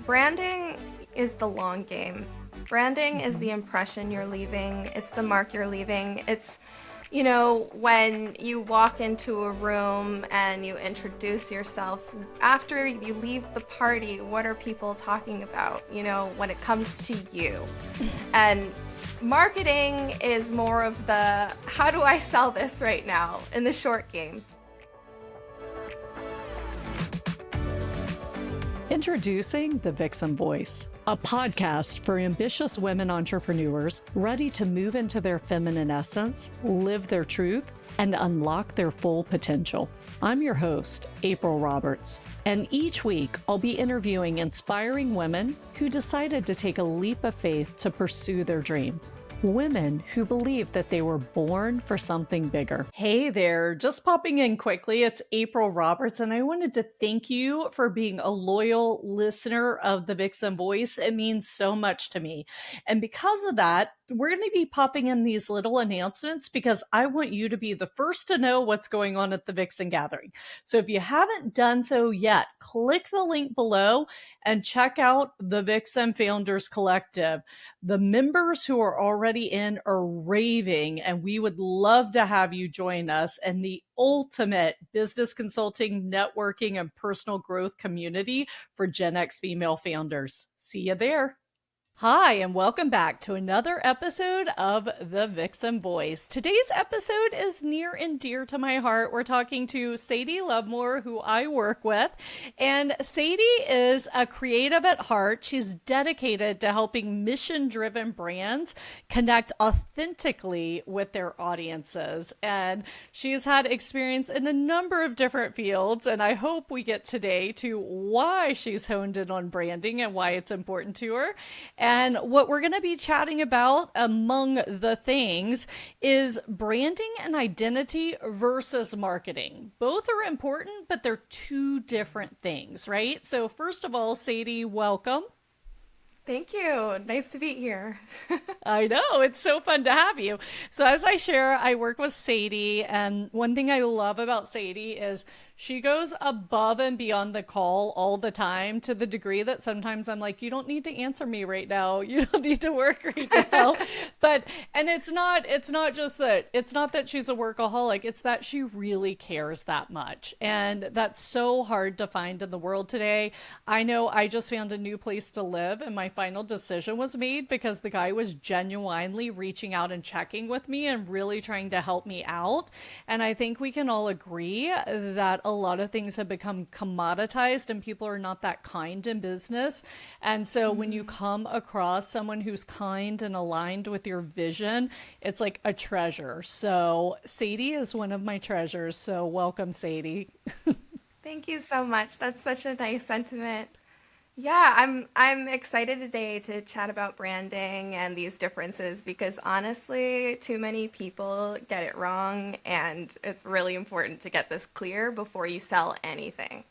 Branding is the long game. Branding is the impression you're leaving. It's the mark you're leaving. It's, when you walk into a room and you introduce yourself, after you leave the party, what are people talking about, when it comes to you? And marketing is more of the, how do I sell this right now in the short game? Introducing the Vixen Voice, a podcast for ambitious women entrepreneurs ready to move into their feminine essence, live their truth, and unlock their full potential. I'm your host, April Roberts, and each week I'll be interviewing inspiring women who decided to take a leap of faith to pursue their dream. Women who believe that they were born for something bigger. Hey there, just popping in quickly. It's April Roberts, and I wanted to thank you for being a loyal listener of the Vixen Voice. It means so much to me. And because of that, we're going to be popping in these little announcements because I want you to be the first to know what's going on at the Vixen Gathering. So if you haven't done so yet, click the link below and check out the Vixen Founders Collective. The members who are already in are raving, and we would love to have you join us in the ultimate business consulting, networking, and personal growth community for Gen X female founders. See you there. Hi, and welcome back to another episode of The Vixen Voice. Today's episode is near and dear to my heart. We're talking to Sadie Lovemore, who I work with. And Sadie is a creative at heart. She's dedicated to helping mission-driven brands connect authentically with their audiences. And she's had experience in a number of different fields. And I hope we get today to why she's honed in on branding and why it's important to her. And what we're going to be chatting about, among the things, is branding and identity versus marketing. Both are important, but they're two different things, right? So first of all, Sadie, welcome. Thank you. Nice to be here. I know. It's so fun to have you. So as I share, I work with Sadie, and one thing I love about Sadie is she goes above and beyond the call all the time, to the degree that sometimes I'm like, you don't need to answer me right now. You don't need to work right now. And it's not just that, it's not that she's a workaholic. It's that she really cares that much. And that's so hard to find in the world today. I know I just found a new place to live, and my final decision was made because the guy was genuinely reaching out and checking with me and really trying to help me out. And I think we can all agree that a lot of things have become commoditized and people are not that kind in business. And so when you come across someone who's kind and aligned with your vision, it's like a treasure. So Sadie is one of my treasures. So welcome, Sadie. Thank you so much. That's such a nice sentiment. Yeah, I'm excited today to chat about branding and these differences because honestly, too many people get it wrong, and it's really important to get this clear before you sell anything.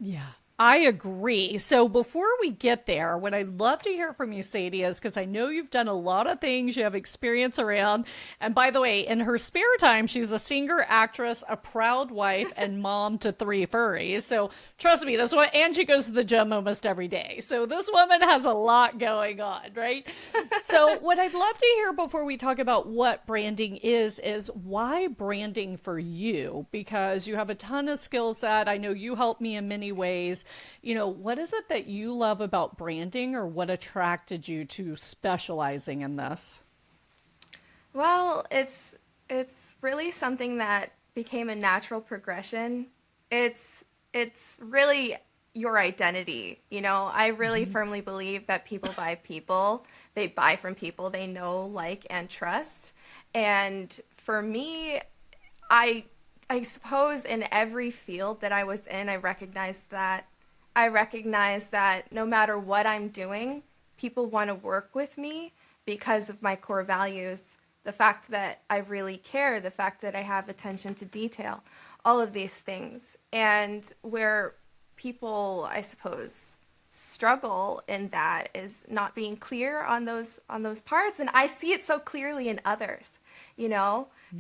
Yeah. I agree. So before we get there, what I'd love to hear from you, Sadie, is because I know you've done a lot of things, you have experience around. And by the way, in her spare time, she's a singer, actress, a proud wife, and mom to 3 furries. So trust me, this one, and she goes to the gym almost every day. So this woman has a lot going on, right? So what I'd love to hear before we talk about what branding is why branding for you? Because you have a ton of skill set. I know you help me in many ways. What is it that you love about branding, or what attracted you to specializing in this? Well, it's really something that became a natural progression. It's really your identity. I really firmly believe that people buy people. They buy from people they know, like, and trust. And for me, I suppose in every field that I was in, I recognized that no matter what I'm doing, people want to work with me because of my core values, the fact that I really care, the fact that I have attention to detail, all of these things. And where people, I suppose, struggle in that is not being clear on those parts. And I see it so clearly in others.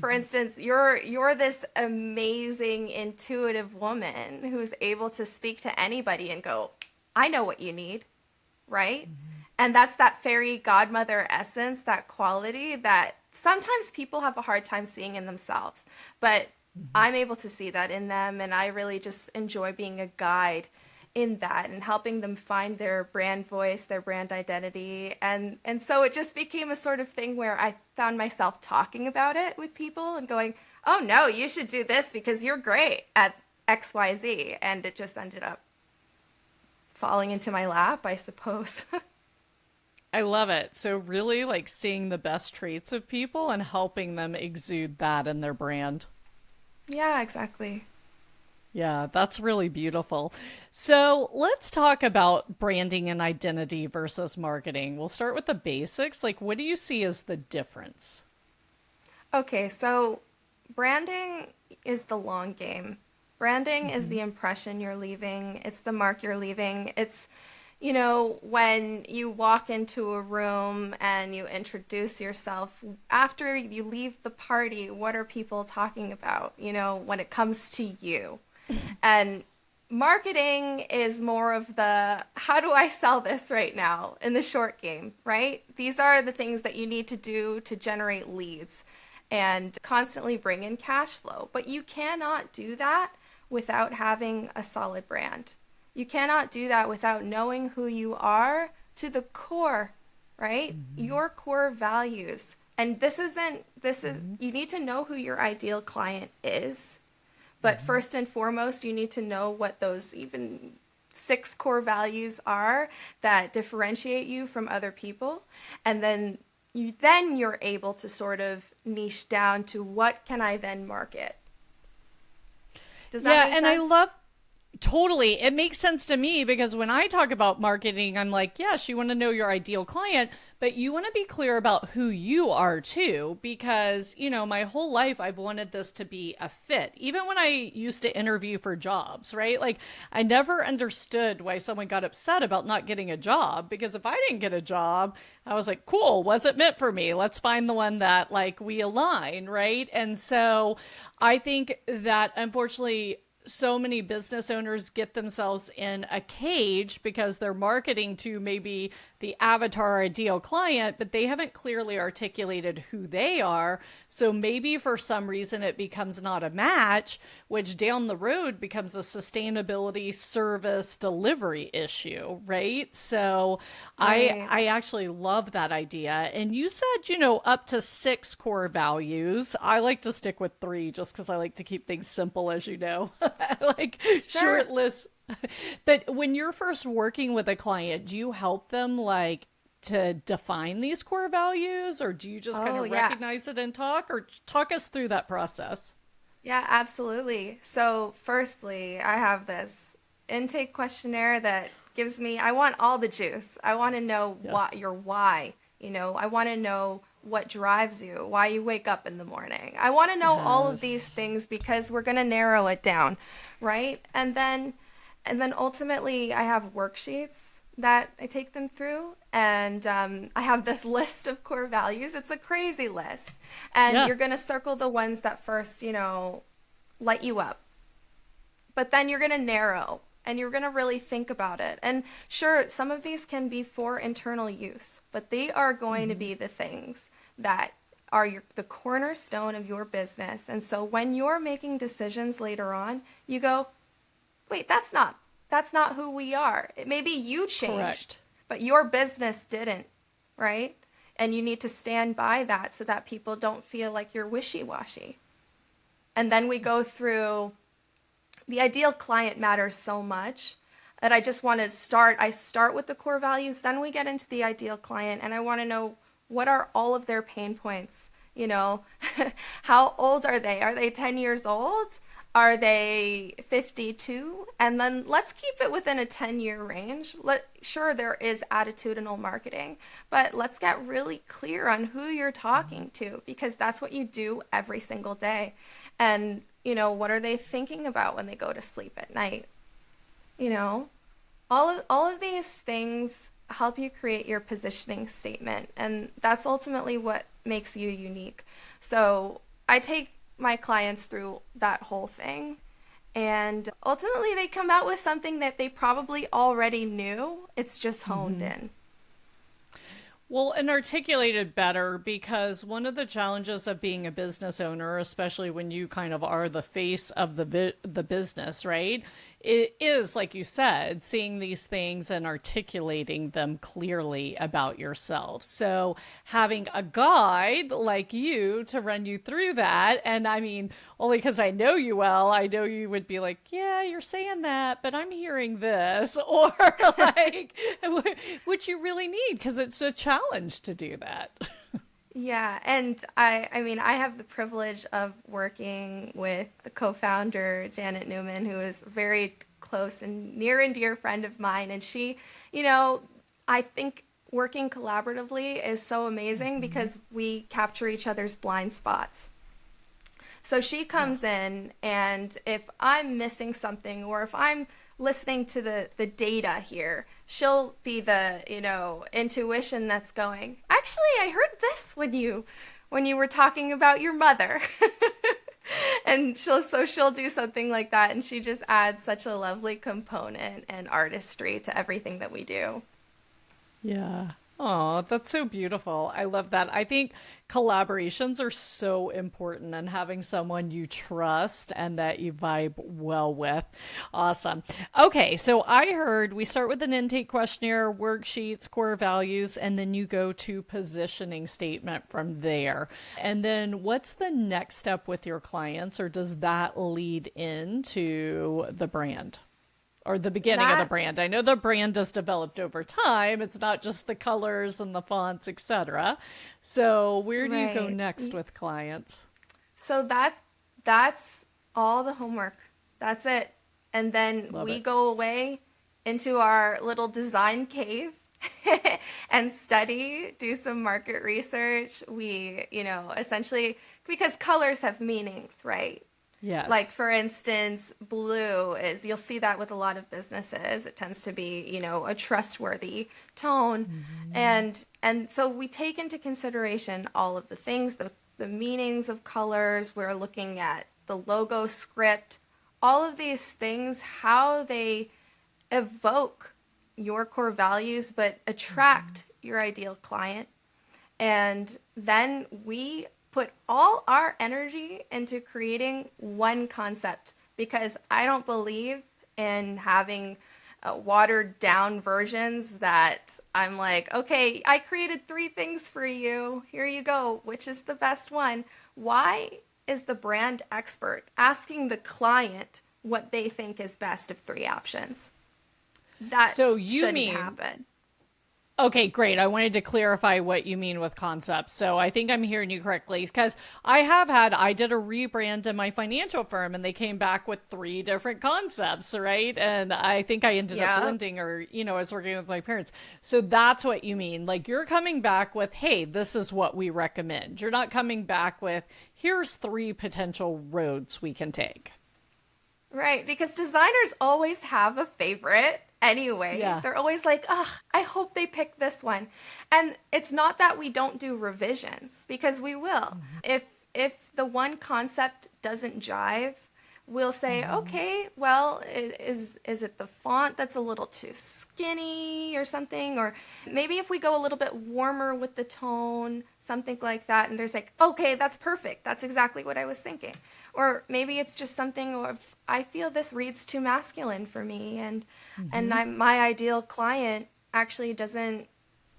For instance, you're this amazing intuitive woman who's able to speak to anybody and go, I know what you need, right? And that's that fairy godmother essence, that quality that sometimes people have a hard time seeing in themselves. But I'm able to see that in them, and I really just enjoy being a guide in that and helping them find their brand voice, their brand identity. And so it just became a sort of thing where I found myself talking about it with people and going, "Oh no, you should do this because you're great at XYZ." And it just ended up falling into my lap, I suppose. I love it. So really like seeing the best traits of people and helping them exude that in their brand. Yeah, exactly. Yeah, that's really beautiful. So let's talk about branding and identity versus marketing. We'll start with the basics. Like, what do you see as the difference? Okay, so branding is the long game. Branding is the impression you're leaving, it's the mark you're leaving. It's, when you walk into a room and you introduce yourself, after you leave the party, what are people talking about, when it comes to you? And marketing is more of the how do I sell this right now in the short game, right? These are the things that you need to do to generate leads and constantly bring in cash flow. But you cannot do that without having a solid brand. You cannot do that without knowing who you are to the core, right? Your core values. And you need to know who your ideal client is. But first and foremost, you need to know what those even 6 core values are that differentiate you from other people. And then you're able to sort of niche down to what can I then market. Does that make sense? I love totally. It makes sense to me because when I talk about marketing, I'm like, yes, you want to know your ideal client, but you want to be clear about who you are too, because, my whole life I've wanted this to be a fit. Even when I used to interview for jobs, right? Like I never understood why someone got upset about not getting a job, because if I didn't get a job, I was like, cool, wasn't meant for me. Let's find the one that like we align, right? And so I think that unfortunately so many business owners get themselves in a cage because they're marketing to maybe the avatar ideal client, but they haven't clearly articulated who they are. So maybe for some reason it becomes not a match, which down the road becomes a sustainability service delivery issue, right? So Right. I actually love that idea. And you said, up to 6 core values. I like to stick with 3 just because I like to keep things simple, as you know. Like Sure. short list. But when you're first working with a client, do you help them like to define these core values, or do you just kind Oh, of yeah. recognize it and talk, or talk us through that process? Yeah, absolutely. So, firstly, I have this intake questionnaire that I want all the juice. I want to know Yeah. what your why. I want to know what drives you, why you wake up in the morning. I want to know all of these Yes. things because we're going to narrow it down, right? And then ultimately, I have worksheets that I take them through, and I have this list of core values. It's a crazy list, and Yeah. you're going to circle the ones that first, light you up. But then you're going to narrow and you're going to really think about it. And sure, some of these can be for internal use, but they are going to be the things that are the cornerstone of your business. And so when you're making decisions later on, you go, wait, that's not who we are. Maybe you changed, Correct. but your business didn't, right? And you need to stand by that so that people don't feel like you're wishy-washy. And then we go through the ideal client matters so much that I just want to start with the core values, then we get into the ideal client, and I want to know what are all of their pain points, you know? How old are they? Are they 10 years old? Are they 52? And then let's keep it within a 10-year range. Sure, there is attitudinal marketing, but let's get really clear on who you're talking to, because that's what you do every single day. And, what are they thinking about when they go to sleep at night? You know, all of these things help you create your positioning statement, and that's ultimately what makes you unique. So I take my clients through that whole thing, And ultimately, they come out with something that they probably already knew. It's just honed in. Well, and articulated better, because one of the challenges of being a business owner, especially when you kind of are the face of the business, right? It is, like you said, seeing these things and articulating them clearly about yourself. So having a guide like you to run you through that, and I mean, only because I know you well, I know you would be like, yeah, you're saying that, but I'm hearing this, or like, which you really need, because it's a challenge to do that. Yeah, and I mean, I have the privilege of working with the co-founder, Janet Newman, who is a very close and near and dear friend of mine. And she, you know, I think working collaboratively is so amazing because we capture each other's blind spots. So she comes in, and if I'm missing something, or if I'm listening to the data here, she'll be the, intuition that's going, actually, I heard this when you were talking about your mother. And she'll do something like that, and she just adds such a lovely component and artistry to everything that we do. Yeah. Oh, that's so beautiful. I love that. I think collaborations are so important, and having someone you trust and that you vibe well with. Awesome. Okay, so I heard we start with an intake questionnaire, worksheets, core values, and then you go to positioning statement from there. And then what's the next step with your clients, or does that lead into the brand? Or the beginning of the brand. I know the brand has developed over time. It's not just the colors and the fonts, etc. So where do you go next with clients? So that's all the homework. That's it. And then we go away into our little design cave and study, do some market research. We, essentially, because colors have meanings, right? Yes. Like, for instance, blue is, you'll see that with a lot of businesses. It tends to be, a trustworthy tone. And so we take into consideration all of the things, the meanings of colors. We're looking at the logo script, all of these things, how they evoke your core values, but attract your ideal client. And then we put all our energy into creating one concept, because I don't believe in having watered down versions that I'm like, okay, I created 3 things for you. Here you go. Which is the best one? Why is the brand expert asking the client what they think is best of 3 options? That shouldn't happen. Okay, great. I wanted to clarify what you mean with concepts. So I think I'm hearing you correctly, because I did a rebrand in my financial firm, and they came back with 3 different concepts, right? And I think I ended up blending, or, I was working with my parents. So that's what you mean. Like, you're coming back with, hey, this is what we recommend. You're not coming back with, here's 3 potential roads we can take. Right, because designers always have a favorite anyway. Yeah. They're always like, I hope they pick this one. And it's not that we don't do revisions, because we will. If the one concept doesn't jive, we'll say, okay, well, is it the font that's a little too skinny or something? Or maybe if we go a little bit warmer with the tone, something like that. And there's like, okay, that's perfect. That's exactly what I was thinking. Or maybe it's just something of, I feel this reads too masculine for me, and my ideal client actually doesn't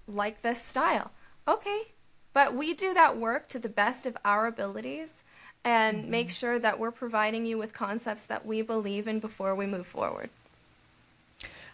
like this style. Okay, but we do that work to the best of our abilities and make sure that we're providing you with concepts that we believe in before we move forward.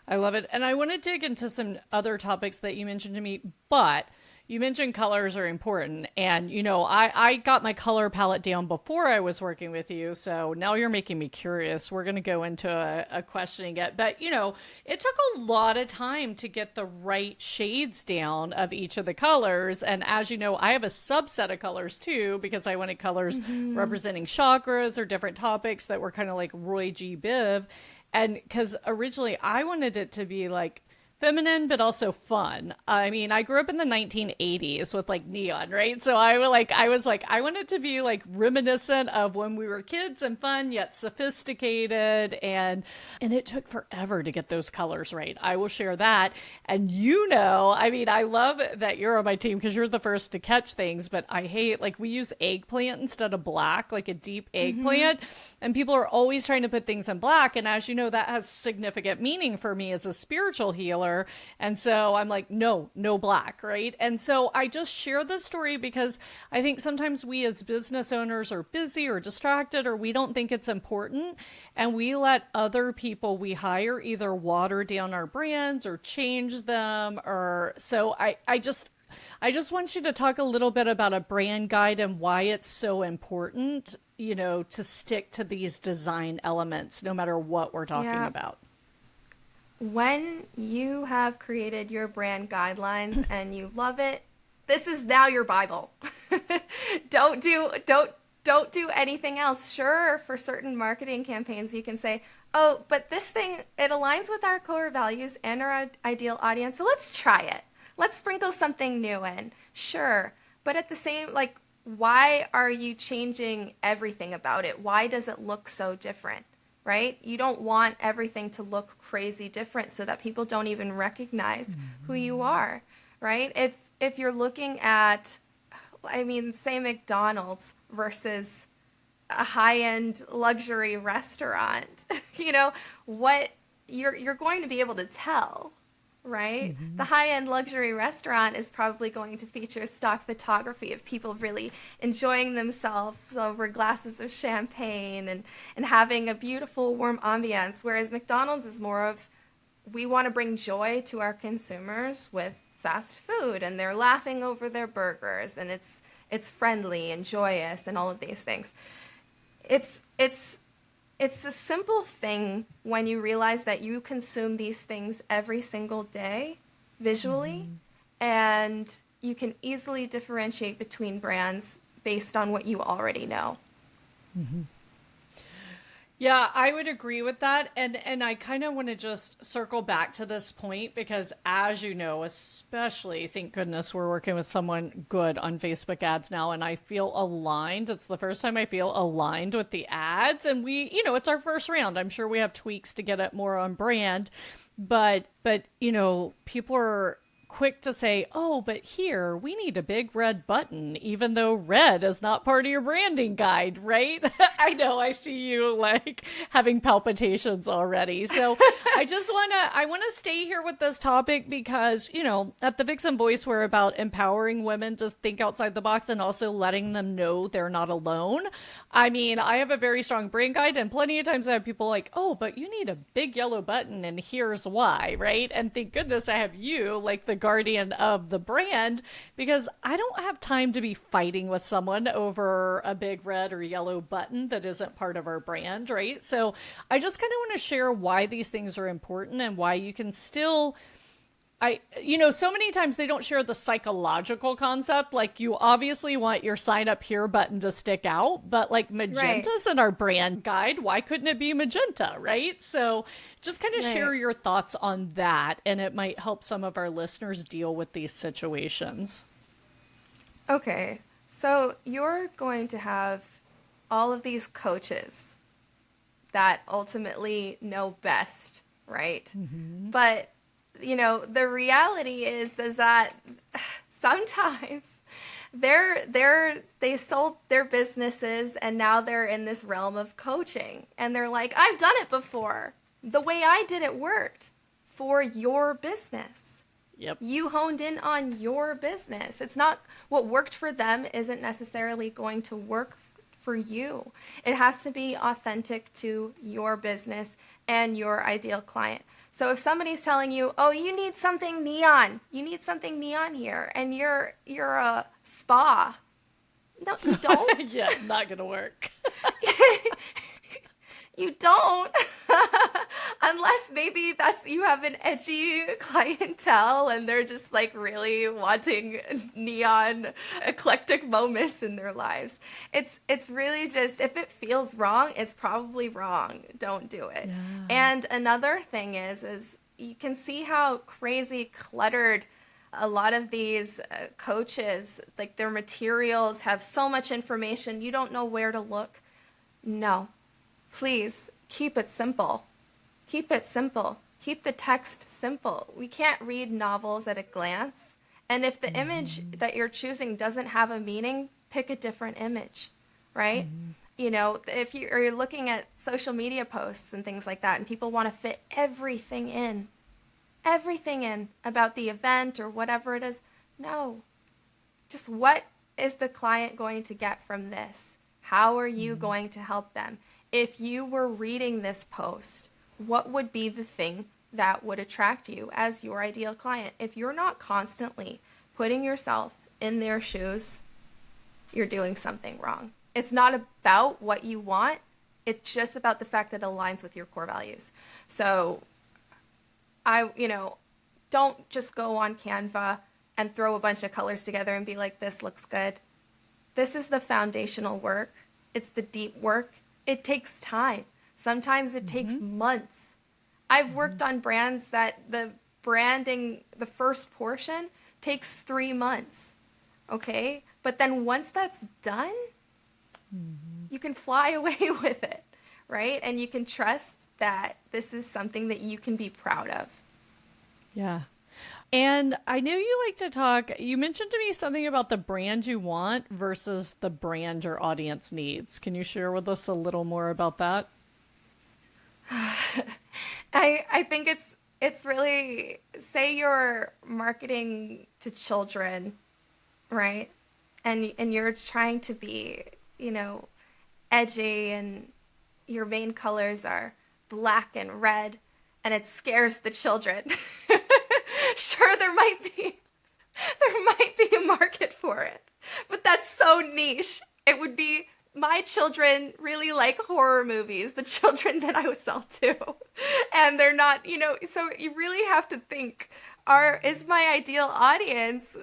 I love it. And I want to dig into some other topics that you mentioned to me, but you mentioned colors are important. And, I got my color palette down before I was working with you. So now you're making me curious. We're going to go into a questioning it. But, it took a lot of time to get the right shades down of each of the colors. And as you know, I have a subset of colors too, because I wanted colors representing chakras or different topics that were kind of like Roy G. Biv. And because originally I wanted it to be like feminine, but also fun. I mean, I grew up in the 1980s with like neon, right? So I want it to be like reminiscent of when we were kids and fun, yet sophisticated. And it took forever to get those colors right. I will share that. And I mean, I love that you're on my team because you're the first to catch things, but I hate, like, we use eggplant instead of black, like a deep eggplant. And people are always trying to put things in black. And as you know, that has significant meaning for me as a spiritual healer. And so I'm like, no black, right? And so I just share this story because I think sometimes we as business owners are busy or distracted, or we don't think it's important. And we let other people we hire either water down our brands or change them. Or so I just want you to talk a little bit about a brand guide and why it's so important, to stick to these design elements, no matter what we're talking about. When you have created your brand guidelines and you love it, this is now your Bible. Don't do anything else. Sure, for certain marketing campaigns, you can say, oh, but this thing, it aligns with our core values and our ideal audience, so let's try it. Let's sprinkle something new in. Sure, but at the same, like, why are you changing everything about it? Why does it look so different, right? You don't want everything to look crazy different so that people don't even recognize who you are, right? If you're looking at, say McDonald's versus a high-end luxury restaurant, what you're going to be able to tell, right? The high-end luxury restaurant is probably going to feature stock photography of people really enjoying themselves over glasses of champagne and having a beautiful warm ambiance, whereas McDonald's is more of, we want to bring joy to our consumers with fast food, and they're laughing over their burgers, and it's friendly and joyous and all of these things. It's a simple thing when you realize that you consume these things every single day visually, and you can easily differentiate between brands based on what you already know. Yeah, I would agree with that. And I kind of want to just circle back to this point because, as you know, especially, thank goodness we're working with someone good on Facebook ads now, and I feel aligned. It's the first time I feel aligned with the ads, and it's our first round. I'm sure we have tweaks to get it more on brand, but people are quick to say, oh, but here we need a big red button, even though red is not part of your branding guide, right? I know, I see you like having palpitations already. So I want to stay here with this topic because, at the Vixen Voice, we're about empowering women to think outside the box and also letting them know they're not alone. I mean, I have a very strong brand guide, and plenty of times I have people like, oh, but you need a big yellow button and here's why, right? And thank goodness I have you, like the guardian of the brand, because I don't have time to be fighting with someone over a big red or yellow button that isn't part of our brand, right? So I just kind of want to share why these things are important and why you can still, so many times they don't share the psychological concept. Like, you obviously want your sign up here button to stick out, but like magenta's in our brand guide. Why couldn't it be magenta, right? So just kind of share your thoughts on that, and it might help some of our listeners deal with these situations. Okay, so you're going to have all of these coaches that ultimately know best, right? But the reality is that sometimes they sold their businesses and now they're in this realm of coaching, and they're like, I've done it before. The way I did it worked for your business. Yep. You honed in on your business. It's not what worked for them isn't necessarily going to work for you. It has to be authentic to your business and your ideal client. So if somebody's telling you, oh, you need something neon here, and you're a spa. No, you don't. Yeah, not going to work. You don't. Unless maybe you have an edgy clientele and they're just like really wanting neon eclectic moments in their lives. It's really just, if it feels wrong, it's probably wrong. Don't do it. Yeah. And another thing is you can see how crazy cluttered a lot of these coaches, like their materials have so much information, you don't know where to look. No, please keep it simple. Keep it simple. Keep the text simple. We can't read novels at a glance. And if the image that you're choosing doesn't have a meaning, pick a different image, right? You know, if you're looking at social media posts and things like that, and people want to fit everything in about the event or whatever it is, no. Just what is the client going to get from this? How are you going to help them? If you were reading this post, what would be the thing that would attract you as your ideal client? If you're not constantly putting yourself in their shoes, you're doing something wrong. It's not about what you want. It's just about the fact that it aligns with your core values. So don't just go on Canva and throw a bunch of colors together and be like, this looks good. This is the foundational work. It's the deep work. It takes time. Sometimes it takes months. I've worked on brands that the branding, the first portion, takes 3 months. Okay? But then once that's done, you can fly away with it, right? And you can trust that this is something that you can be proud of. Yeah. And I know you like to talk, you mentioned to me something about the brand you want versus the brand your audience needs. Can you share with us a little more about that? I think it's really, say you're marketing to children, right? And you're trying to be, edgy, and your main colors are black and red, and it scares the children. Sure, there might be a market for it, but that's so niche. It would be, my children really like horror movies, the children that I would sell to, and they're not, so you really have to think, is my ideal audience,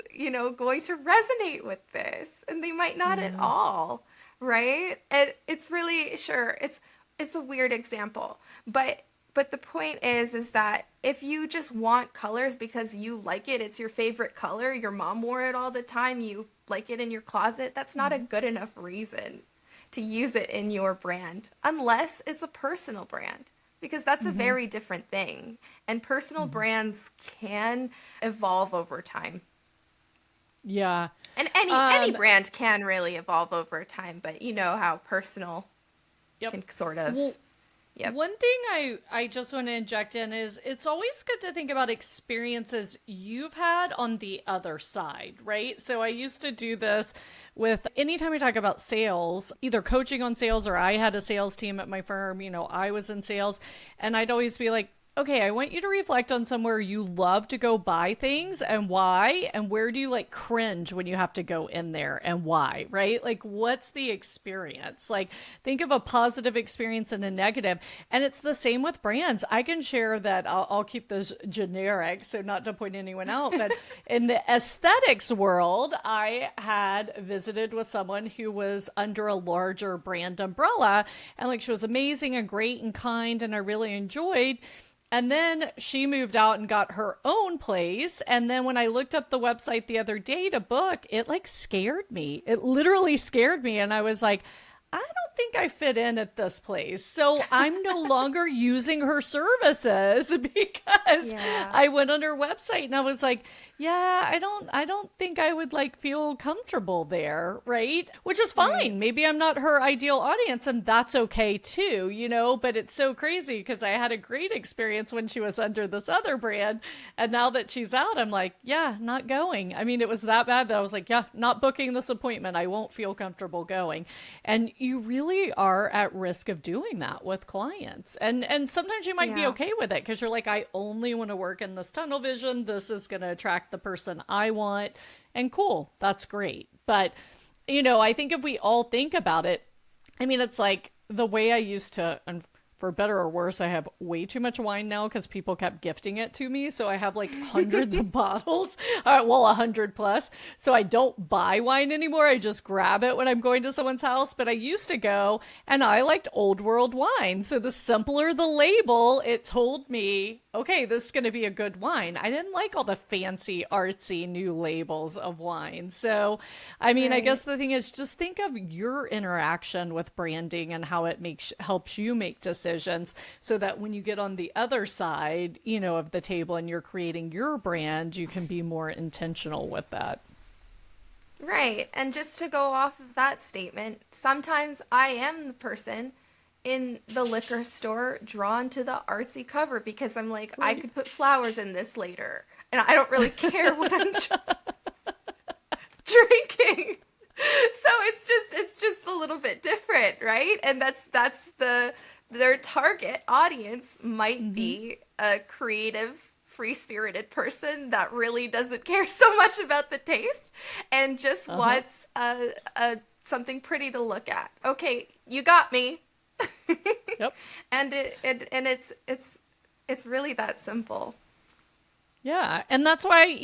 going to resonate with this? And they might not at all, right? And it's really, sure, it's a weird example, but the point is that if you just want colors because you like it, it's your favorite color, your mom wore it all the time, you like it in your closet, that's not a good enough reason to use it in your brand, unless it's a personal brand, because that's a very different thing. And personal brands can evolve over time. Yeah. And any brand can really evolve over time, but you know how personal can sort of... Well, Yep. one thing I just want to inject in is it's always good to think about experiences you've had on the other side, right? So I used to do this with anytime we talk about sales, either coaching on sales or I had a sales team at my firm, I was in sales, and I'd always be like, okay, I want you to reflect on somewhere you love to go buy things and why, and where do you like cringe when you have to go in there and why, right? Like, what's the experience? Like, think of a positive experience and a negative. And it's the same with brands. I can share that, I'll keep this generic, so not to point anyone out, but in the aesthetics world, I had visited with someone who was under a larger brand umbrella, and like, she was amazing and great and kind, and I really enjoyed. And then she moved out and got her own place. And then when I looked up the website the other day to book, it like scared me. It literally scared me. And I was like, I don't think I fit in at this place. So I'm no longer using her services because I went on her website and I was like, yeah, I don't think I would like feel comfortable there, right? Which is fine. Maybe I'm not her ideal audience, and that's okay too, but it's so crazy because I had a great experience when she was under this other brand, and now that she's out, I'm like, yeah, not going. I mean, it was that bad that I was like, yeah, not booking this appointment. I won't feel comfortable going. And you really are at risk of doing that with clients. And sometimes you might be okay with it because you're like, I only want to work in this tunnel vision. This is going to attract the person I want. And cool, that's great. But, I think if we all think about it, I mean, it's like the way I used to, and for better or worse, I have way too much wine now because people kept gifting it to me. So I have like hundreds of bottles, 100 plus. So I don't buy wine anymore. I just grab it when I'm going to someone's house. But I used to go and I liked old world wine. So the simpler the label, it told me okay, this is going to be a good wine. I didn't like all the fancy, artsy new labels of wine. So, I mean, I Right. guess the thing is just think of your interaction with branding and how it makes helps you make decisions so that when you get on the other side, of the table and you're creating your brand, you can be more intentional with that. Right. And just to go off of that statement, sometimes I am the person in the liquor store drawn to the artsy cover because I'm like, I Right. could put flowers in this later. And I don't really care what I'm drinking. So it's just a little bit different, right? And that's their target audience might Mm-hmm. be a creative, free-spirited person that really doesn't care so much about the taste and just Uh-huh. wants a something pretty to look at. Okay, you got me. Yep. And it's really that simple. Yeah. And that's why,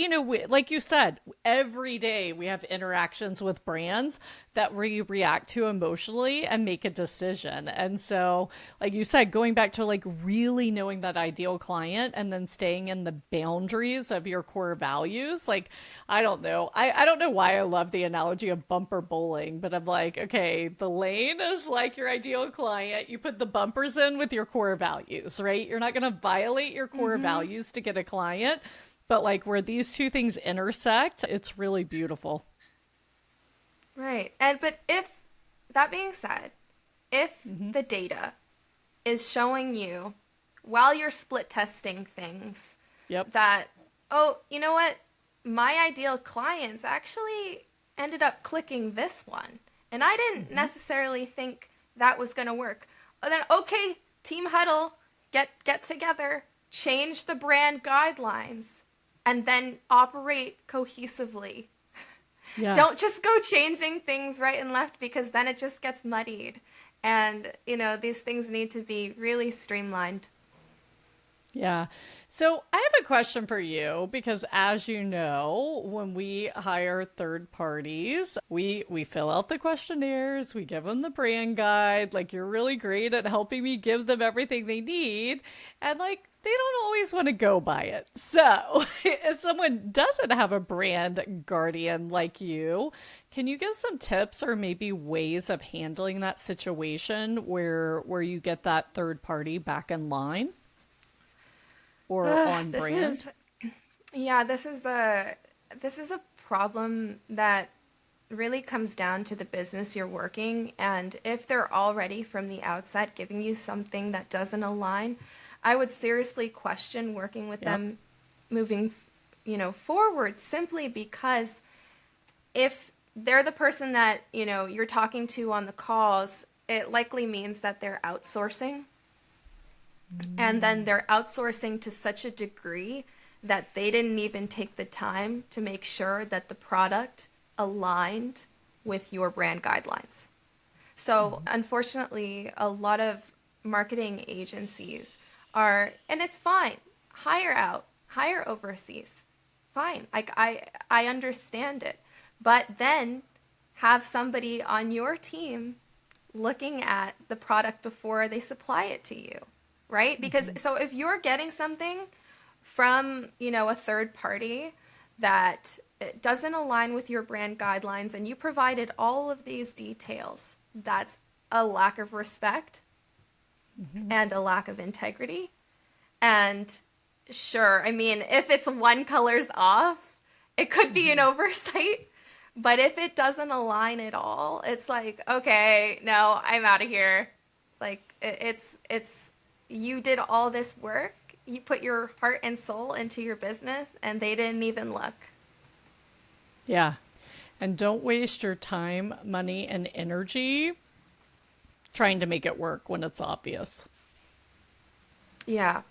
like you said, every day we have interactions with brands that we react to emotionally and make a decision. And so, like you said, going back to like really knowing that ideal client and then staying in the boundaries of your core values. Like, I don't know. I don't know why I love the analogy of bumper bowling, but I'm like, okay, the lane is like your ideal client. You put the bumpers in with your core values, right? You're not going to violate your core Mm-hmm. values to get a client. But like where these two things intersect, it's really beautiful. Right. And but if that being said, if Hmm. the data is showing you while you're split testing things Yep. that, oh, you know what? My ideal clients actually ended up clicking this one. And I didn't Hmm. necessarily think that was going to work. And then, okay, team huddle, get together, change the brand guidelines, and then operate cohesively. Yeah. Don't just go changing things right and left because then it just gets muddied. And, these things need to be really streamlined. Yeah. So I have a question for you because as you know, when we hire third parties, we fill out the questionnaires, we give them the brand guide, like you're really great at helping me give them everything they need, and like they don't always want to go by it. So, if someone doesn't have a brand guardian like you, can you give some tips or maybe ways of handling that situation where you get that third party back in line? Or on This brand. is Yeah, this is a problem that really comes down to the business you're working, and if they're already from the outside giving you something that doesn't align, I would seriously question working with Yep. them moving, forward simply because if they're the person that, you're talking to on the calls, it likely means that they're outsourcing, and then they're outsourcing to such a degree that they didn't even take the time to make sure that the product aligned with your brand guidelines. So, unfortunately, a lot of marketing agencies and it's fine, hire out, hire overseas. Fine. Like I understand it. But then have somebody on your team looking at the product before they supply it to you, right? Because so if you're getting something from, a third party that it doesn't align with your brand guidelines and you provided all of these details, that's a lack of respect and a lack of integrity. And sure, I mean, if it's one color's off, it could be an oversight. But if it doesn't align at all, it's like, okay, no, I'm out of here. Like it's you did all this work, you put your heart and soul into your business, and they didn't even look. Yeah. And don't waste your time, money, and energy trying to make it work when it's obvious. Yeah,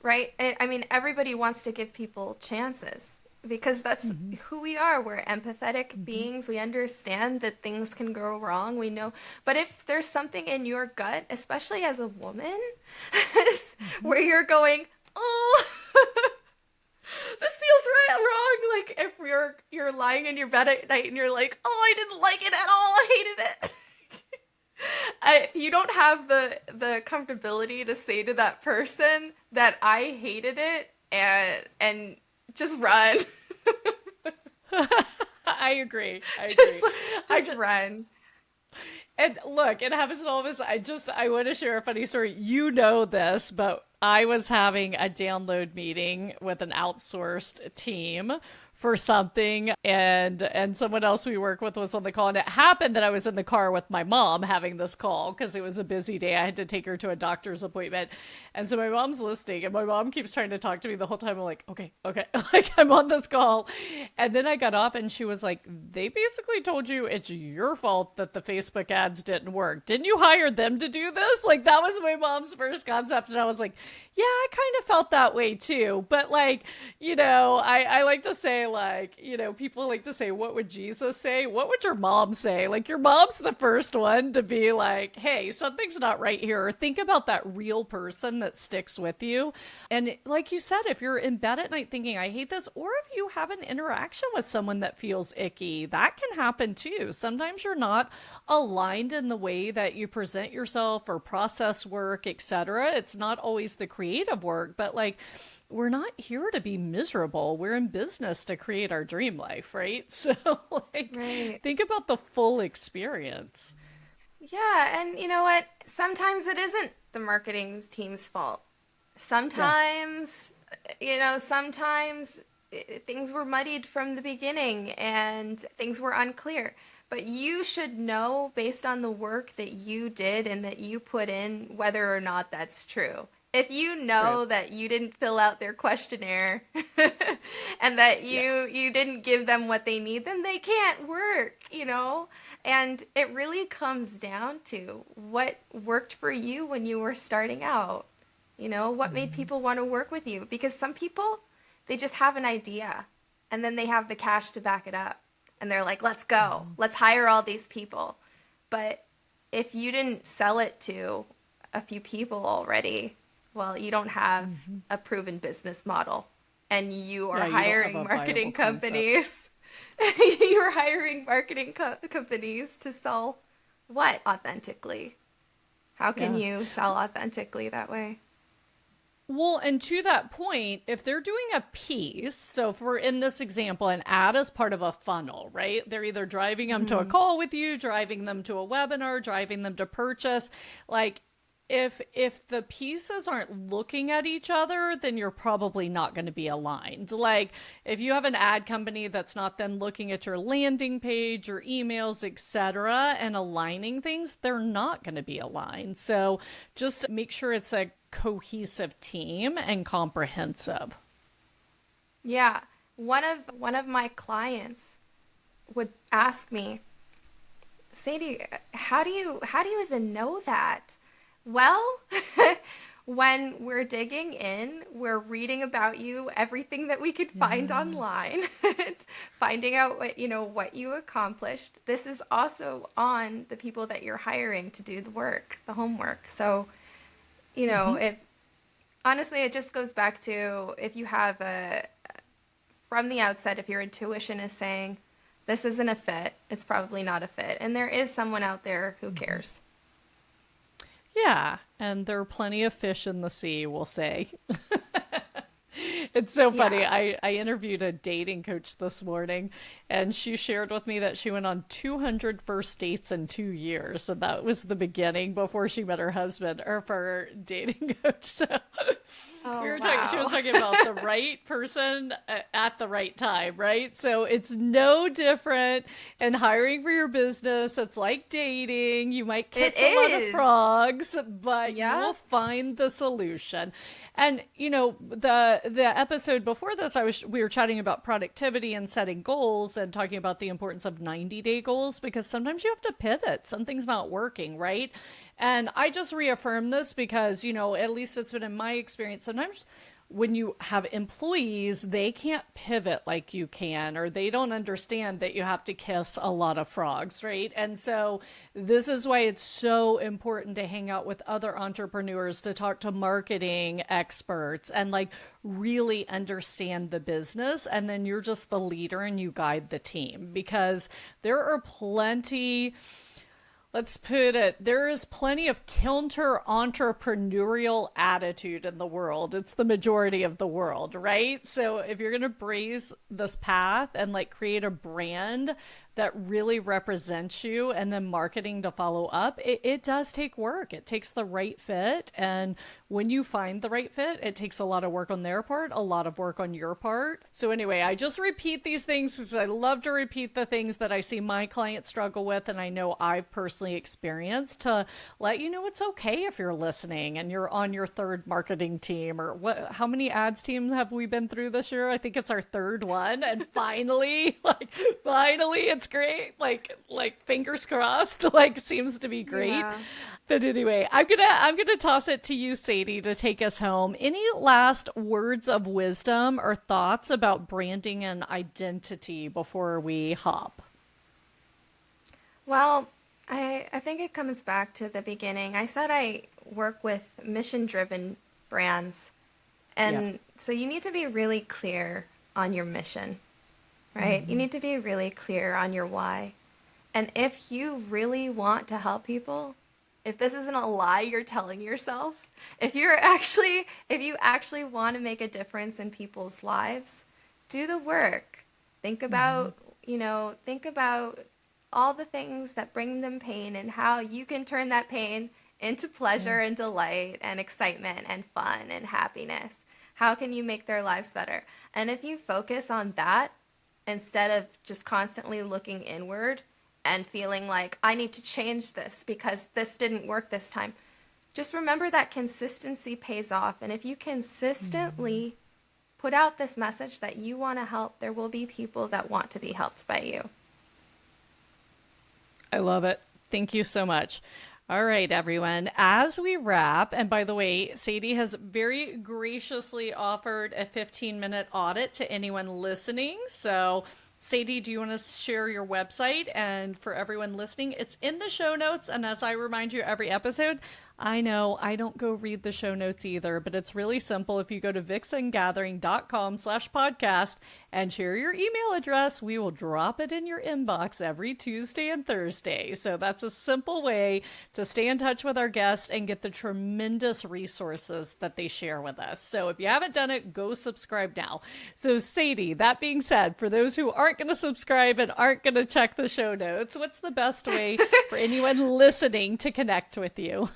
right? I mean, everybody wants to give people chances because that's Mm-hmm. who we are. We're empathetic Mm-hmm. beings. We understand that things can go wrong. We know. But if there's something in your gut, especially as a woman, Mm-hmm. where you're going, oh, this feels right wrong. Like if you're lying in your bed at night and you're like, oh, I didn't like it at all. I hated it. if you don't have the comfortability to say to that person that I hated it and just run. I agree. I just agree. just run. And look, it happens to all of us. I want to share a funny story. You know this, but I was having a download meeting with an outsourced team for something, and someone else we work with was on the call, and it happened that I was in the car with my mom having this call because it was a busy day. I had to take her to a doctor's appointment, and so my mom's listening, and my mom keeps trying to talk to me the whole time. I'm like, okay, like I'm on this call, and then I got off, and she was like, they basically told you it's your fault that the Facebook ads didn't work. Didn't you hire them to do this? Like, that was my mom's first concept, and I was like, yeah, I kind of felt that way too. But like, I like to say, like, people like to say, what would Jesus say? What would your mom say? Like, your mom's the first one to be like, hey, something's not right here. Or think about that real person that sticks with you. And like you said, if you're in bed at night thinking, I hate this, or if you have an interaction with someone that feels icky, that can happen too. Sometimes you're not aligned in the way that you present yourself or process work, etc. It's not always the creative work, but like, we're not here to be miserable. We're in business to create our dream life, right? So like, Right. think about the full experience. Yeah, and you know what? Sometimes it isn't the marketing team's fault. Yeah. Sometimes, sometimes things were muddied from the beginning and things were unclear. But you should know based on the work that you did and that you put in whether or not that's true. If you True. know that you didn't fill out their questionnaire and that Yeah. you didn't give them what they need, then they can't work. And it really comes down to what worked for you when you were starting out. What made people want to work with you? Because some people, they just have an idea and then they have the cash to back it up. And they're like, let's go. Let's hire all these people. But if you didn't sell it to a few people already, well, you don't have a proven business model. And you are Yeah, you don't have hiring a marketing viable concept. companies. You're hiring marketing companies to sell what authentically? How can Yeah. you sell authentically that way? Well, and to that point, if they're doing a piece, so if we're in this example, an ad is part of a funnel, right? They're either driving them to a Hmm. call with you, driving them to a webinar, driving them to purchase. Like, if the pieces aren't looking at each other, then you're probably not going to be aligned. Like, if you have an ad company that's not then looking at your landing page, your emails, etc., and aligning things, they're not going to be aligned. So just make sure it's a cohesive team and comprehensive. Yeah. One of my clients would ask me, Sadie, how do you even know that? Well, when we're digging in, we're reading about you, everything that we could find Yeah. online, finding out what you accomplished. This is also on the people that you're hiring to do the work, the homework. So, if honestly, it just goes back to if you have from the outset, if your intuition is saying this isn't a fit, it's probably not a fit. And there is someone out there who cares. Yeah, and there are plenty of fish in the sea, we'll say. It's so funny. Yeah. I interviewed a dating coach this morning, and she shared with me that she went on 200 first dates in 2 years, and that was the beginning before she met her husband, or for her dating coach. So we Oh, were talking. She was wow. talking about the right person at the right time, right? So it's no different in hiring for your business. It's like dating. You might It kiss a lot of is. frogs, but you Yeah. will find the solution. And the episode before this, we were chatting about productivity and setting goals and talking about the importance of 90-day goals, because sometimes you have to pivot. Something's not working, right? And I just reaffirm this because, at least it's been in my experience. Sometimes when you have employees, they can't pivot like you can, or they don't understand that you have to kiss a lot of frogs, right? And so this is why it's so important to hang out with other entrepreneurs, to talk to marketing experts, and like really understand the business. And then you're just the leader and you guide the team, because there are plenty let's put it, there is plenty of counter-entrepreneurial attitude in the world. It's the majority of the world, right? So if you're going to blaze this path and like create a brand that really represents you and then marketing to follow up, it does take work. It takes the right fit. And when you find the right fit, it takes a lot of work on their part, a lot of work on your part. So anyway, I just repeat these things because I love to repeat the things that I see my clients struggle with and I know I've personally experienced, to let you know it's okay if you're listening and you're on your third marketing team, or how many ads teams have we been through this year? I think it's our third one. And finally, it's great. Like fingers crossed, like seems to be great. Yeah. But anyway, I'm gonna toss it to you, Sadie, to take us home. Any last words of wisdom or thoughts about branding and identity before we hop? Well, I think it comes back to the beginning. I said I work with mission-driven brands. And so you need to be really clear on your mission, right? Mm-hmm. You need to be really clear on your why. And if you really want to help people, if this isn't a lie you're telling yourself, if you actually want to make a difference in people's lives, do the work. Think about, think about all the things that bring them pain and how you can turn that pain into pleasure and delight and excitement and fun and happiness. How can you make their lives better? And if you focus on that instead of just constantly looking inward and feeling like, I need to change this because this didn't work this time, just remember that consistency pays off. And if you consistently put out this message that you want to help, there will be people that want to be helped by you. I love it. Thank you so much. All right, everyone. As we wrap, and by the way, Sadie has very graciously offered a 15-minute audit to anyone listening. So Sadie, do you want to share your website? And for everyone listening, it's in the show notes. And as I remind you every episode, I know I don't go read the show notes either, but it's really simple. If you go to vixengathering.com/podcast and share your email address, we will drop it in your inbox every Tuesday and Thursday. So that's a simple way to stay in touch with our guests and get the tremendous resources that they share with us. So if you haven't done it, go subscribe now. So Sadie, that being said, for those who aren't going to subscribe and aren't going to check the show notes, what's the best way for anyone listening to connect with you?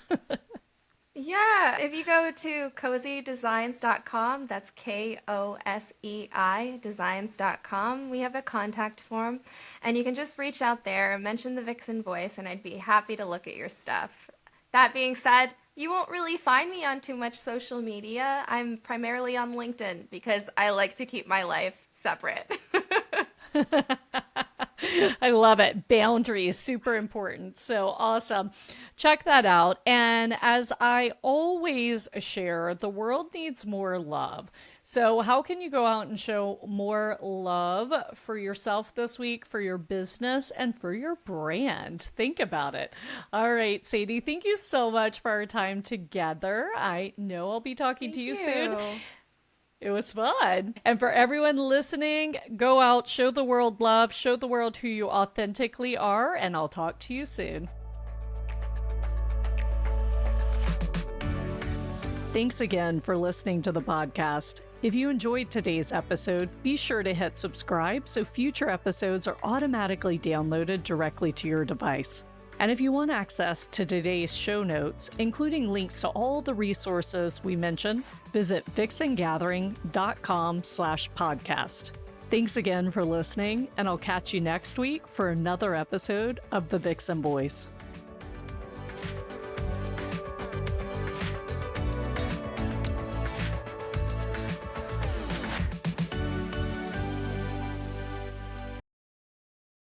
Yeah, if you go to koseidesigns.com, that's KOSEI designs.com, we have a contact form, and you can just reach out there and mention the Vixen Voice, and I'd be happy to look at your stuff. That being said, you won't really find me on too much social media. I'm primarily on LinkedIn because I like to keep my life separate. I love it. Boundaries, super important. So awesome. Check that out. And as I always share, the world needs more love. So how can you go out and show more love for yourself this week, for your business, and for your brand? Think about it. All right, Sadie, thank you so much for our time together. I know I'll be talking to you soon. It was fun. And for everyone listening, go out, show the world love, show the world who you authentically are, and I'll talk to you soon. Thanks again for listening to the podcast. If you enjoyed today's episode, be sure to hit subscribe so future episodes are automatically downloaded directly to your device. And if you want access to today's show notes, including links to all the resources we mentioned, visit vixengathering.com/podcast. Thanks again for listening, and I'll catch you next week for another episode of The Vixen Voice.